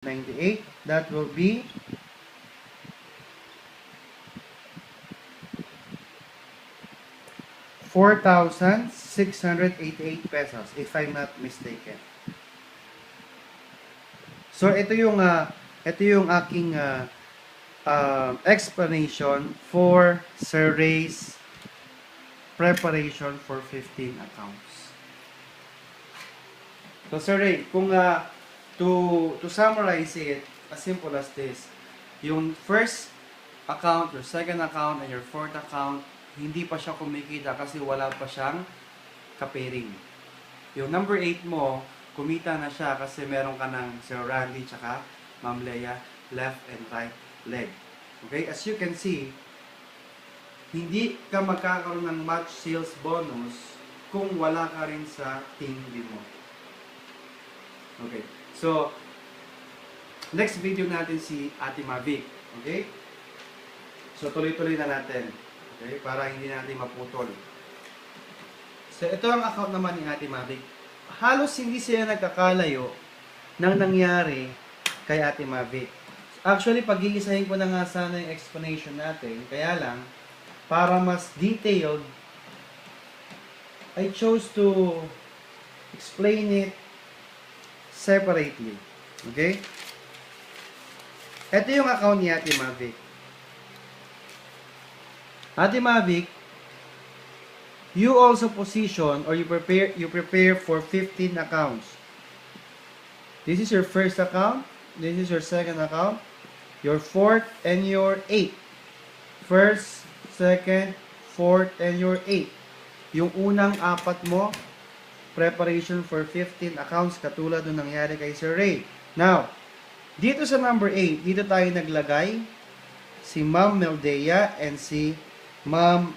98. That will be 4,688 pesos, if I'm not mistaken. So ito yung aking explanation for Sir Ray's preparation for 15 accounts. So Sir Ray, kung to summarize it, as simple as this, yung first account, your second account, and your fourth account, hindi pa siya kumikita kasi wala pa siyang kapairing. Yung number 8 mo, kumita na siya kasi meron ka ng Sir Randy tsaka Ma'am Leia, left and right leg. Okay? As you can see, hindi ka magkakaroon ng match sales bonus kung wala ka rin sa team B mo. Okay. So, next video natin si Ate Mavic. Okay? So, tuloy-tuloy na natin. Okay? Para hindi natin maputol. So, ito ang account naman ni Ate Mavic. Halos hindi siya nagkakalayo ng nangyari kay Ate Mavic. Actually, pag-iisahin ko na nga sana yung explanation natin. Kaya lang, para mas detailed, I chose to explain it separately. Okay? Ito yung account ni Ate Mavic. Ate Mavic, you also position or you prepare for 15 accounts. This is your first account, this is your second account, your fourth and your eighth. First, second, fourth, and your eighth. Yung unang apat mo, preparation for 15 accounts katulad ng nangyari kay Sir Ray. Now, dito sa number 8, dito tayo naglagay si Ma'am Meldea and si Ma'am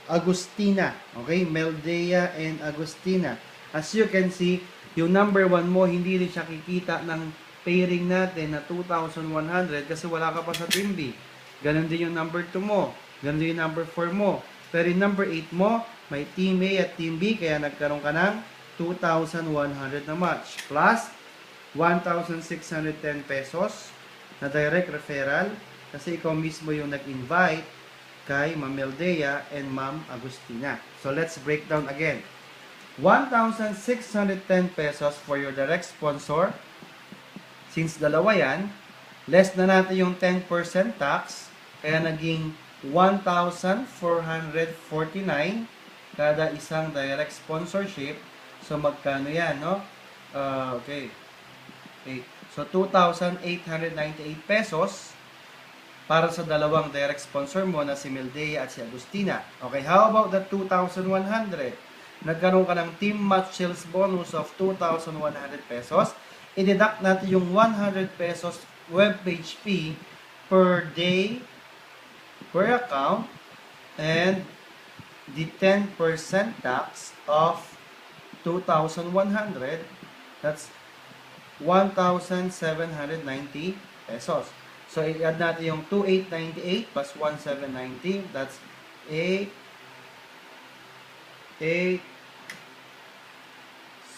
Agustina. Okay? Meldea and Agustina. As you can see, yung number 1 mo, hindi rin siya kikita ng pairing natin na 2,100 kasi wala ka pa sa team B. Ganon din yung number 2 mo. Ganon din yung number 4 mo. Pero yung number 8 mo, may team A at team B, kaya nagkaroon ka ng 2,100 na match. Plus, 1,610 pesos na direct referral kasi ikaw mismo yung nag-invite kay Ma'am Meldea and Ma'am Agustina. So, let's break down again. 1,610 pesos for your direct sponsor. Since dalawa yan, less na natin yung 10% tax, kaya naging 1,449 kada isang direct sponsorship. So, magkano yan, no? Okay. So, 2,898 pesos para sa dalawang direct sponsor mo na si Meldea at si Agustina. Okay, how about the 2,100? Nagkaroon ka ng team match sales bonus of 2,100 pesos. I-deduct natin yung 100 pesos webpage fee per day per account and the 10% tax of 2,100. That's 1,790 pesos. So, i-add natin yung 2,898 plus 1,790. That's 8,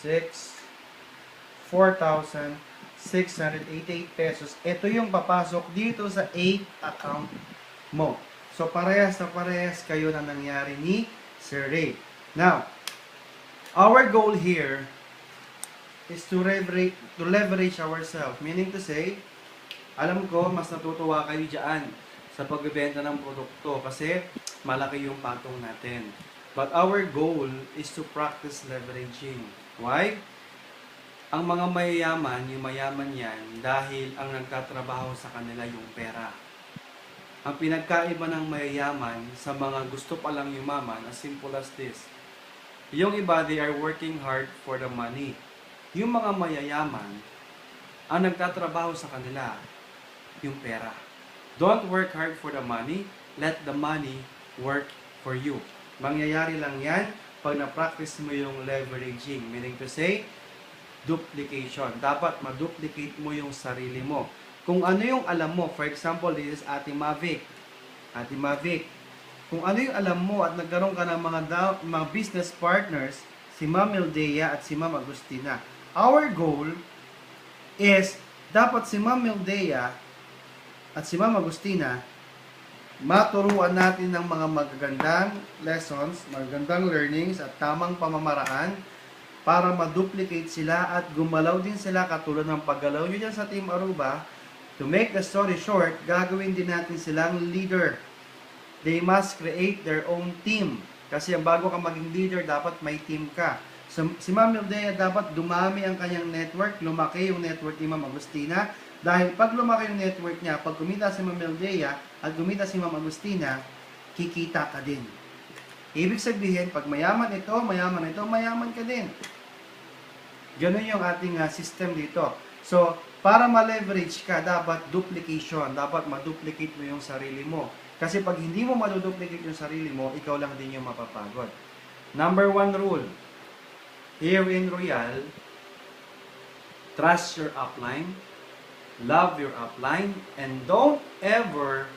6, 4,688 pesos. Ito yung papasok dito sa 8 account mo. So, parehas na parehas kayo na nangyari ni Sir Ray. Now, our goal here is to leverage ourselves. Meaning to say, alam ko, mas natutuwa kayo dyan sa pagbebenta ng produkto kasi malaki yung patong natin. But our goal is to practice leveraging. Why? Ang mga mayayaman, yung mayaman yan, dahil ang nagtatrabaho sa kanila yung pera. Ang pinagkaiba ng mayayaman sa mga gusto palang yumaman, as simple as this. Yung iba, they are working hard for the money. Yung mga mayayaman, ang nagtatrabaho sa kanila, yung pera. Don't work hard for the money, let the money work for you. Mangyayari lang yan pag na-practice mo yung leveraging. Meaning to say, duplication. Dapat ma-duplicate mo yung sarili mo. Kung ano yung alam mo, for example, this is Ate Mavic. Ate Mavic, kung ano yung alam mo at nagkaroon ka ng mga business partners, si Ma'am Meldea at si Ma'am Agustina. Our goal is dapat si Ma'am Mildea at si Ma'am Agustina, maturuan natin ng mga magagandang lessons, magagandang learnings at tamang pamamaraan para ma-duplicate sila at gumalaw din sila katulad ng paggalaw nyo dyan sa Team Aruba. To make the story short, gagawin din natin silang leader. They must create their own team. Kasi bago ka maging leader, dapat may team ka. So, si Ma'am Mildea dapat dumami ang kanyang network, lumaki yung network ni Ma'am Agustina. Dahil pag lumaki yung network niya, pag kumita si Ma'am Mildea at kumita si Ma'am Agustina, kikita ka din. Ibig sabihin, pag mayaman ito, mayaman ka din. Ganun yung ating system dito. So, para ma-leverage ka, dapat duplication. Dapat ma-duplicate mo yung sarili mo. Kasi pag hindi mo ma-duplicate yung sarili mo, ikaw lang din yung mapapagod. Number 1 rule. Here in Royal, trust your upline, love your upline, and don't ever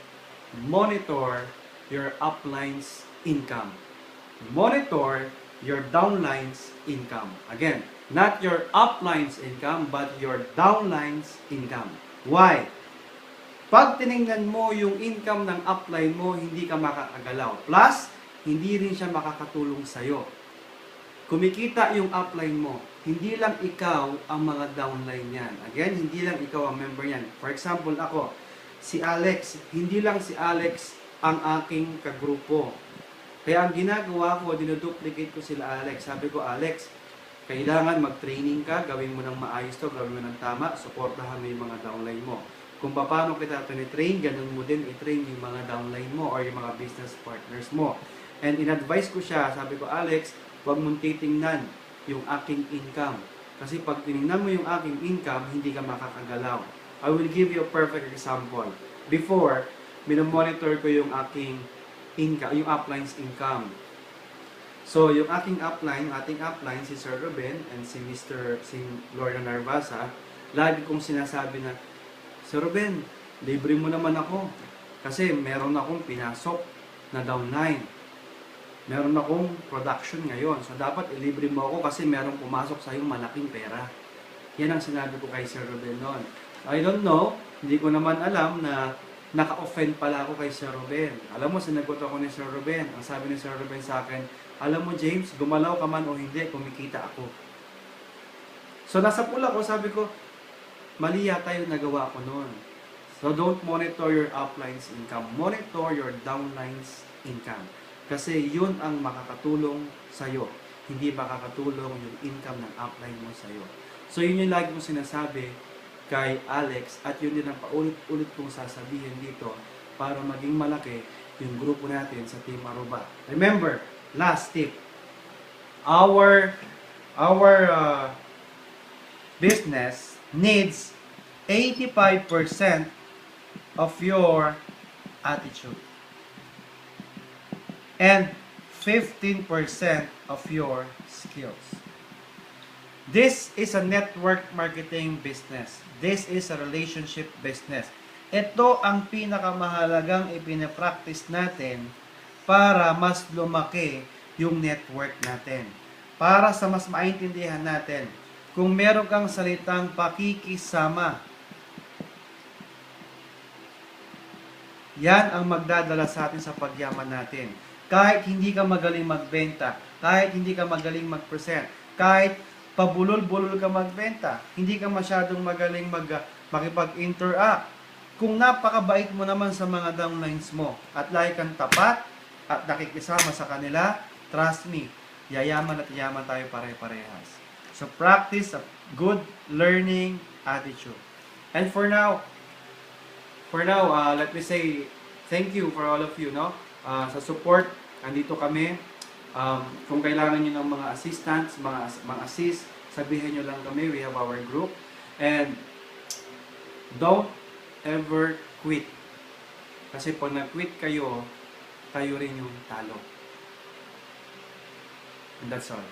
monitor your upline's income. Monitor your downline's income. Again, not your upline's income, but your downline's income. Why? Pag tinignan mo yung income ng upline mo, hindi ka makakagalaw. Plus, hindi rin siya makakatulong sa'yo. Kumikita yung upline mo, hindi lang ikaw ang mga downline niyan. Again, hindi lang ikaw ang member niyan. For example, ako, si Alex, hindi lang si Alex ang aking kagrupo. Kaya ang ginagawa ko, dinuduplicate ko sila Alex. Sabi ko, Alex, kailangan mag-training ka, gawin mo ng maayos to, gawin mo ng tama, supportahan mo yung mga downline mo. Kung paano kita tinitrain, ganun mo din i-train yung mga downline mo or yung mga business partners mo. And in-advise ko siya, sabi ko, Alex, huwag mong titingnan yung aking income. Kasi pag tinignan mo yung aking income, hindi ka makakagalaw. I will give you a perfect example. Before, minomonitor ko yung aking income, yung upline's income. So, yung ating upline, si Sir Ruben and si Lorna Narvasa, lagi kong sinasabi na, Sir Ruben, libre mo naman ako. Kasi meron akong pinasok na downline. Meron akong production ngayon. So, dapat ilibre mo ako kasi meron pumasok sa yung malaking pera. Yan ang sinabi ko kay Sir Ruben noon. I don't know, hindi ko naman alam na naka-offend pala ako kay Sir Ruben. Alam mo, sinagot ako ni Sir Ruben. Ang sabi ni Sir Ruben sa akin, alam mo James, gumalaw ka man o hindi, kumikita ako. So, nasa pula ko, sabi ko, mali yata yung nagawa ko noon. So, don't monitor your upline's income. Monitor your downline's income. Kasi yun ang makakatulong sa'yo. Hindi makakatulong yung income ng upline mo sa'yo. So yun yung lagi kong sinasabi kay Alex at yun din ang paulit-ulit kong sasabihin dito para maging malaki yung grupo natin sa Team Aruba. Remember, last tip. Our business needs 85% of your attitude. And 15% of your skills. This is a network marketing business. This is a relationship business. Ito ang pinakamahalagang ipinapractice natin para mas lumaki yung network natin. Para sa mas maintindihan natin, kung meron kang salitang pakikisama, yan ang magdadala sa atin sa pagyaman natin. Kahit hindi ka magaling magbenta, kahit hindi ka magaling mag-present, kahit pabulol-bulol ka magbenta, hindi ka masyadong magaling makipag-interact. Kung napakabait mo naman sa mga downlines mo at lagi kang tapat at nakikisama sa kanila, trust me, yayaman at yaman tayo pare-parehas. So practice a good learning attitude. And for now, let me say thank you for all of you, no? Sa support, andito kami. Kung kailangan nyo ng mga assistants, mga assist, sabihin nyo lang kami. We have our group. And don't ever quit. Kasi pag nag-quit kayo, kayo rin yung talo. And that's all.